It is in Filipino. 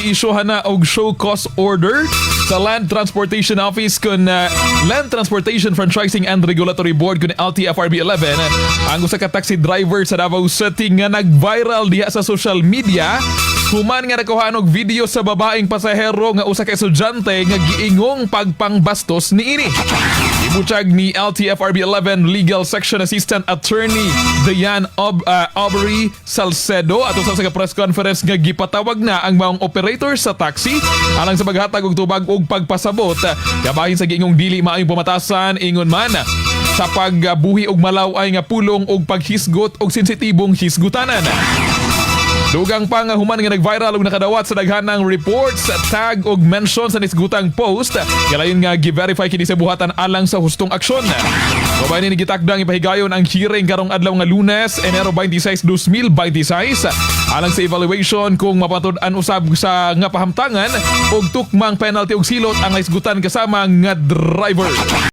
Isyuhan na og show cause order sa Land Transportation Office kun Land Transportation Franchising and Regulatory Board kun LTFRB 11 ang usa ka taxi driver sa Davao City nga nag-viral diha sa social media human nga nakuhaan og video sa babaeng pasahero nga usa ka estudyante nga giingong pagpangbastos niini. Ibutyag ni LTFRB 11 Legal Section Assistant Attorney Diane Aubrey Salcedo at usa sa press conference nga gipatawag na ang maong operator sa taxi alang sa paghatag og tubag og pagpasabot kabahin sa giingong dili maayong pamatasan ingon man sa pagbuhi og malaway nga pulong og paghisgot og sensitibong hisgutanan. Dugang pa nga human nga nag-viral og nakadawat sa daghanang reports, tag og mention sa nisgutang post. Kalayon nga gi-verify kini sa buhatan alang sa hustong aksyon. Kabay ni gitakdang ipahigayon ang hearing karong adlaw nga Lunes, Enero 26, 2026 alang sa evaluation kung mapatud-an usab sa nga pahamtangan og tukmang penalty og silot ang hisgutan kasama nga driver.